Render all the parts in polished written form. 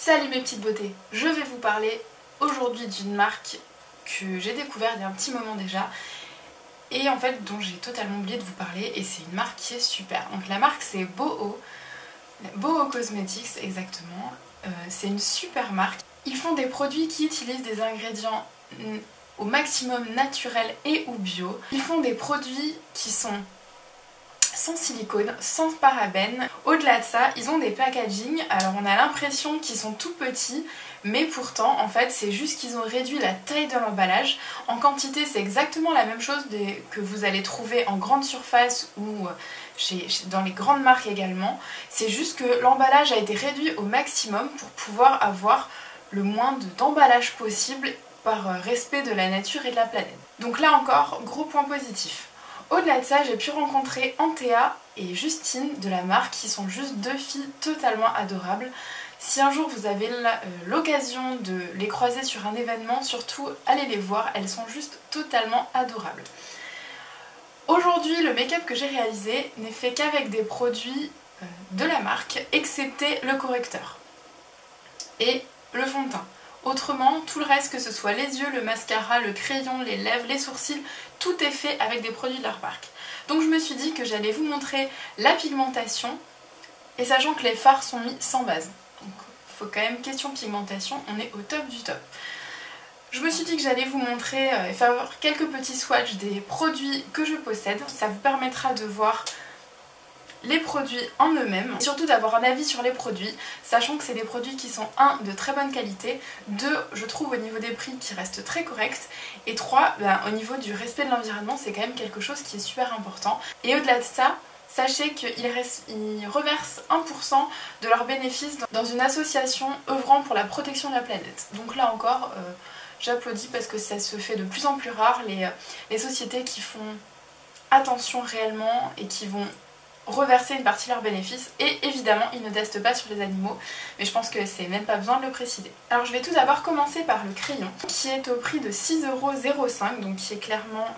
Salut mes petites beautés, je vais vous parler aujourd'hui d'une marque que j'ai découverte il y a un petit moment déjà et en fait dont j'ai totalement oublié de vous parler, et c'est une marque qui est super. Donc la marque c'est Boho Cosmetics exactement. C'est une super marque. Ils font des produits qui utilisent des ingrédients au maximum naturels et ou bio. Ils font des produits qui sont sans silicone, sans parabènes. Au-delà de ça, ils ont des packaging. Alors on a l'impression qu'ils sont tout petits, mais pourtant en fait c'est juste qu'ils ont réduit la taille de l'emballage. En quantité c'est exactement la même chose que vous allez trouver en grande surface ou dans les grandes marques également. C'est juste que l'emballage a été réduit au maximum pour pouvoir avoir le moins d'emballage possible par respect de la nature et de la planète. Donc là encore, gros point positif. Au-delà de ça, j'ai pu rencontrer Antea et Justine de la marque qui sont juste deux filles totalement adorables. Si un jour vous avez l'occasion de les croiser sur un événement, surtout allez les voir, elles sont juste totalement adorables. Aujourd'hui, le make-up que j'ai réalisé n'est fait qu'avec des produits de la marque, excepté le correcteur et le fond de teint. Autrement, tout le reste, que ce soit les yeux, le mascara, le crayon, les lèvres, les sourcils, tout est fait avec des produits de leur marque. Donc je me suis dit que j'allais vous montrer la pigmentation, et sachant que les fards sont mis sans base. Donc il faut quand même, question pigmentation, on est au top du top. Je me suis dit que j'allais vous montrer et faire quelques petits swatchs des produits que je possède. Ça vous permettra de voir les produits en eux-mêmes, et surtout d'avoir un avis sur les produits, sachant que c'est des produits qui sont 1 de très bonne qualité, 2 je trouve au niveau des prix qui restent très corrects, et 3 au niveau du respect de l'environnement, c'est quand même quelque chose qui est super important. Et au-delà de ça, sachez qu'ils reversent 1% de leurs bénéfices dans une association œuvrant pour la protection de la planète. Donc là encore, j'applaudis parce que ça se fait de plus en plus rare, les sociétés qui font attention réellement et qui vont reverser une partie de leurs bénéfices. Et évidemment ils ne testent pas sur les animaux, mais je pense que c'est même pas besoin de le préciser. Alors je vais tout d'abord commencer par le crayon qui est au prix de 6,05 €, donc qui est clairement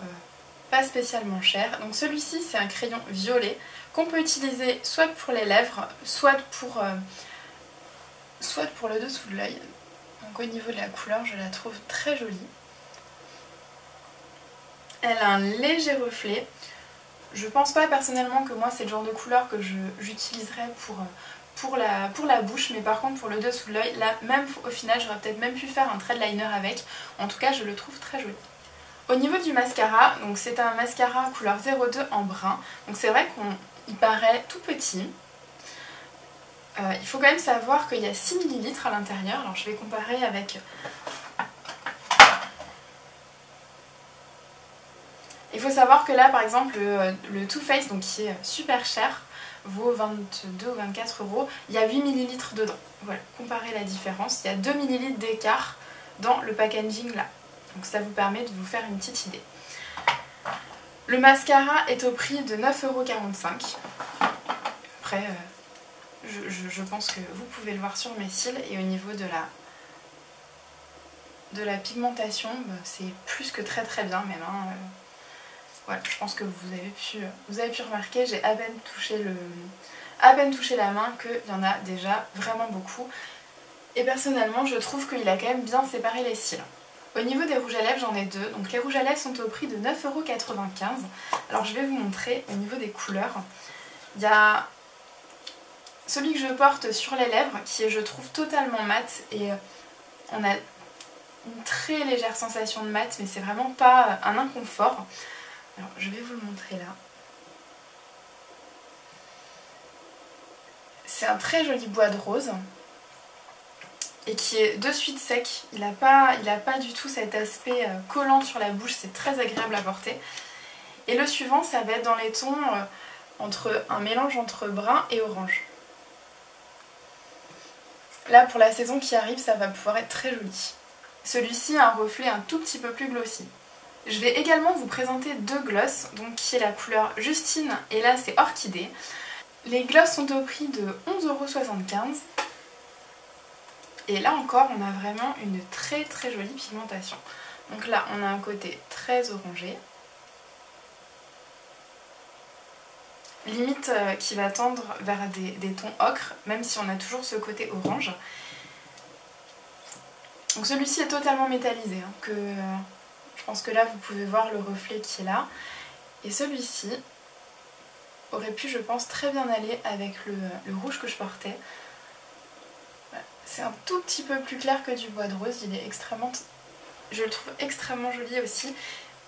pas spécialement cher. Donc celui-ci c'est un crayon violet qu'on peut utiliser soit pour les lèvres, soit pour le dessous de l'œil. Donc au niveau de la couleur je la trouve très jolie. Elle a un léger reflet. Je pense pas personnellement que moi c'est le genre de couleur que j'utiliserais pour la bouche, mais par contre pour le dessous de l'œil, là même au final j'aurais peut-être même pu faire un trait de liner avec. En tout cas je le trouve très joli. Au niveau du mascara, donc c'est un mascara couleur 02 en brun. Donc c'est vrai qu'il paraît tout petit. Il faut quand même savoir qu'il y a 6 ml à l'intérieur. Alors je vais comparer avec... Il faut savoir que là par exemple le Too Faced, donc qui est super cher, vaut 22 ou 24 €, il y a 8 ml dedans. Voilà, comparez la différence, il y a 2 ml d'écart dans le packaging là. Donc ça vous permet de vous faire une petite idée. Le mascara est au prix de 9,45 €. Après, je pense que vous pouvez le voir sur mes cils, et au niveau de la pigmentation, c'est plus que très très bien même. Voilà, je pense que vous avez pu remarquer, j'ai à peine touché la main qu'il y en a déjà vraiment beaucoup. Et personnellement, je trouve qu'il a quand même bien séparé les cils. Au niveau des rouges à lèvres, j'en ai deux. Donc les rouges à lèvres sont au prix de 9,95 €. Alors je vais vous montrer au niveau des couleurs. Il y a celui que je porte sur les lèvres qui est, je trouve, totalement mat, et on a une très légère sensation de mat, mais c'est vraiment pas un inconfort. Alors je vais vous le montrer là. C'est un très joli bois de rose et qui est de suite sec. Il n'a pas du tout cet aspect collant sur la bouche, c'est très agréable à porter. Et le suivant, ça va être dans les tons un mélange entre brun et orange. Là pour la saison qui arrive, ça va pouvoir être très joli. Celui-ci a un reflet un tout petit peu plus glossy. Je vais également vous présenter deux glosses, donc qui est la couleur Justine et là c'est Orchidée. Les glosses sont au prix de 11,75 €. Et là encore on a vraiment une très très jolie pigmentation. Donc là on a un côté très orangé, limite qui va tendre vers des tons ocre, même si on a toujours ce côté orange. Donc celui-ci est totalement métallisé, hein, je pense que là vous pouvez voir le reflet qui est là. Et celui-ci aurait pu, je pense, très bien aller avec le rouge que je portais. Voilà. C'est un tout petit peu plus clair que du bois de rose, il est extrêmement... Je le trouve extrêmement joli aussi.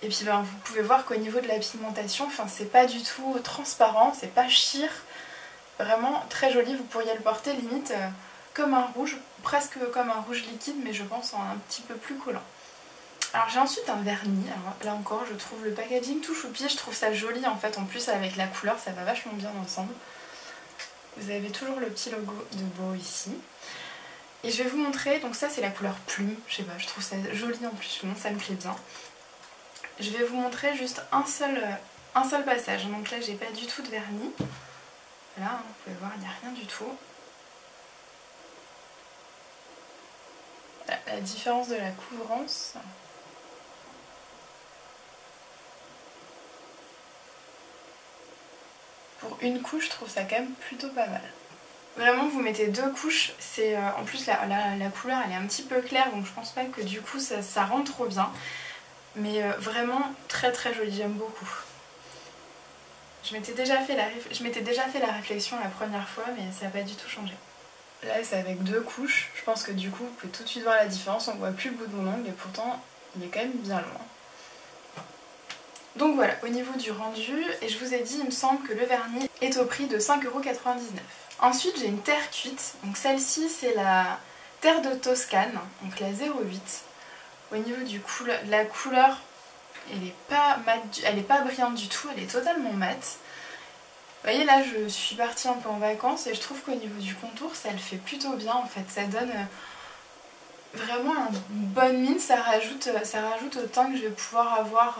Et puis ben, vous pouvez voir qu'au niveau de la pigmentation, c'est pas du tout transparent, c'est pas sheer. Vraiment très joli, vous pourriez le porter limite comme un rouge, presque comme un rouge liquide, mais je pense en un petit peu plus collant. Alors j'ai ensuite un vernis, alors là encore je trouve le packaging tout choupi, je trouve ça joli en fait, en plus avec la couleur ça va vachement bien ensemble. Vous avez toujours le petit logo de Beau ici. Et je vais vous montrer, donc ça c'est la couleur plume, je sais pas, je trouve ça joli en plus, ça me plaît bien. Je vais vous montrer juste un seul passage, donc là j'ai pas du tout de vernis. Là, vous pouvez voir, il n'y a rien du tout. La différence de la couvrance. Pour une couche, je trouve ça quand même plutôt pas mal. Vraiment, vous mettez 2 couches. En plus, la couleur, elle est un petit peu claire, donc je pense pas que du coup, ça rentre trop bien. Mais vraiment, très très joli, j'aime beaucoup. Je m'étais déjà fait la réflexion la première fois, mais ça n'a pas du tout changé. Là c'est avec 2 couches, je pense que du coup vous pouvez tout de suite voir la différence, on ne voit plus le bout de mon ongle et pourtant il est quand même bien loin. Donc voilà, au niveau du rendu, et je vous ai dit, il me semble que le vernis est au prix de 5,99 €. Ensuite j'ai une terre cuite, donc celle-ci c'est la terre de Toscane, donc la 08. Au niveau de la couleur, elle est pas brillante du tout, elle est totalement mate. Vous voyez là je suis partie un peu en vacances et je trouve qu'au niveau du contour ça le fait plutôt bien en fait, ça donne vraiment une bonne mine, ça rajoute au teint que je vais pouvoir avoir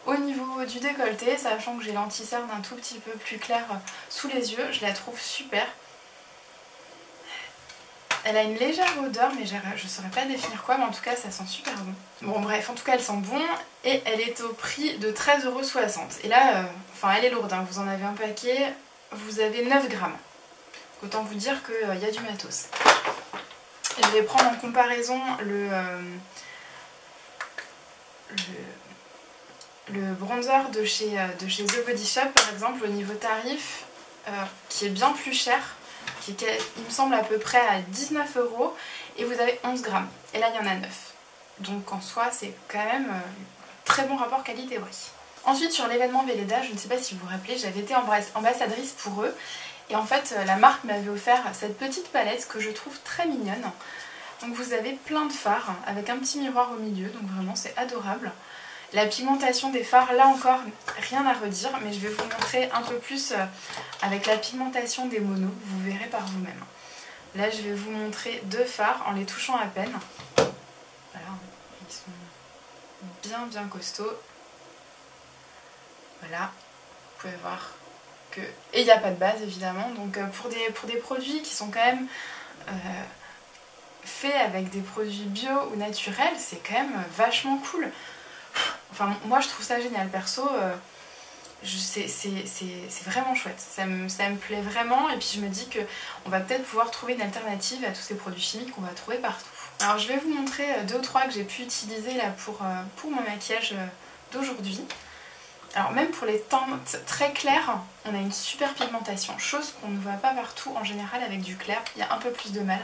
au niveau du décolleté, sachant que j'ai l'anti-cerne un tout petit peu plus clair sous les yeux, je la trouve super. Elle a une légère odeur mais je saurais pas définir quoi, mais en tout cas ça sent super bon. Bon bref, en tout cas elle sent bon et elle est au prix de 13,60 €. Et là, elle est lourde, hein. Vous en avez un paquet, vous avez 9 grammes. Autant vous dire qu'il y a du matos. Et je vais prendre en comparaison le bronzer de chez The Body Shop par exemple, au niveau tarif, qui est bien plus cher. Il me semble à peu près à 19 € et vous avez 11 grammes. Et là il y en a 9. Donc en soi c'est quand même très bon rapport qualité-prix. Ensuite sur l'événement Velleda, je ne sais pas si vous vous rappelez, j'avais été ambassadrice pour eux. Et en fait la marque m'avait offert cette petite palette que je trouve très mignonne. Donc vous avez plein de fards avec un petit miroir au milieu, donc vraiment c'est adorable. La pigmentation des fards, là encore, rien à redire, mais je vais vous montrer un peu plus avec la pigmentation des monos, vous verrez par vous-même. Là, je vais vous montrer 2 fards en les touchant à peine. Voilà, ils sont bien costauds. Voilà, vous pouvez voir que... Et il n'y a pas de base, évidemment, donc pour des produits qui sont quand même... faits avec des produits bio ou naturels, c'est quand même vachement cool. Enfin, moi je trouve ça génial, perso, c'est vraiment chouette, ça me plaît vraiment, et puis je me dis qu'on va peut-être pouvoir trouver une alternative à tous ces produits chimiques qu'on va trouver partout. Alors je vais vous montrer 2 ou 3 que j'ai pu utiliser là pour mon maquillage d'aujourd'hui. Alors même pour les teintes très claires, on a une super pigmentation, chose qu'on ne voit pas partout en général avec du clair, il y a un peu plus de mal.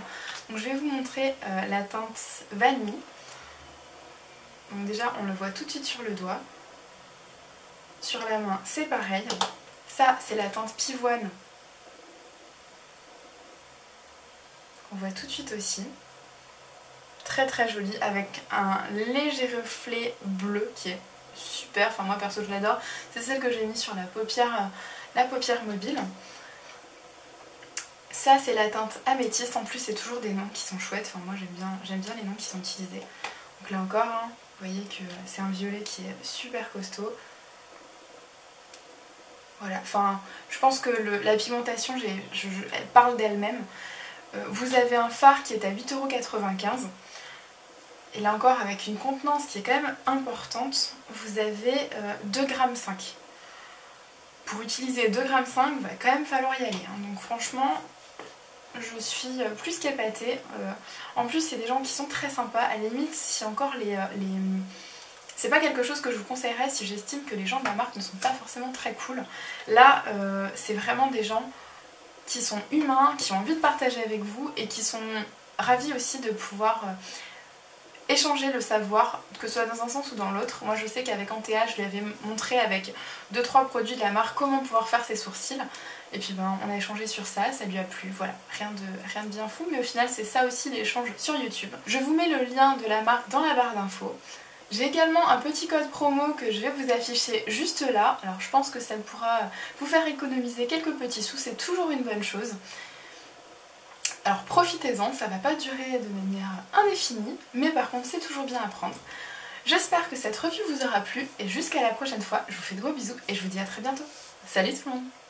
Donc je vais vous montrer la teinte vanille. Donc déjà on le voit tout de suite sur le doigt. Sur la main c'est pareil. Ça c'est la teinte pivoine. On voit tout de suite aussi. Très très jolie avec un léger reflet bleu qui est super. Enfin moi perso je l'adore. C'est celle que j'ai mis sur la paupière mobile. Ça c'est la teinte améthyste. En plus c'est toujours des noms qui sont chouettes. Enfin moi j'aime bien les noms qui sont utilisés. Donc là encore, hein, vous voyez que c'est un violet qui est super costaud. Voilà, enfin, je pense que la pigmentation, elle parle d'elle-même. Vous avez un fard qui est à 8,95 €. Et là encore, avec une contenance qui est quand même importante, vous avez 2,5 g. Pour utiliser 2,5 g, il va quand même falloir y aller. Hein. Donc franchement, je suis plus qu'épatée. En plus c'est des gens qui sont très sympas, à la limite si encore c'est pas quelque chose que je vous conseillerais si j'estime que les gens de la marque ne sont pas forcément très cool. Là c'est vraiment des gens qui sont humains, qui ont envie de partager avec vous et qui sont ravis aussi de pouvoir échanger le savoir, que ce soit dans un sens ou dans l'autre. Moi je sais qu'avec Antea je lui avais montré avec 2-3 produits de la marque comment pouvoir faire ses sourcils. Et puis ben, on a échangé sur ça, ça lui a plu, voilà, rien de bien fou, mais au final c'est ça aussi l'échange sur YouTube. Je vous mets le lien de la marque dans la barre d'infos. J'ai également un petit code promo que je vais vous afficher juste là, alors je pense que ça pourra vous faire économiser quelques petits sous, c'est toujours une bonne chose. Alors profitez-en, ça va pas durer de manière indéfinie, mais par contre c'est toujours bien à prendre. J'espère que cette review vous aura plu et jusqu'à la prochaine fois, je vous fais de gros bisous et je vous dis à très bientôt. Salut tout le monde!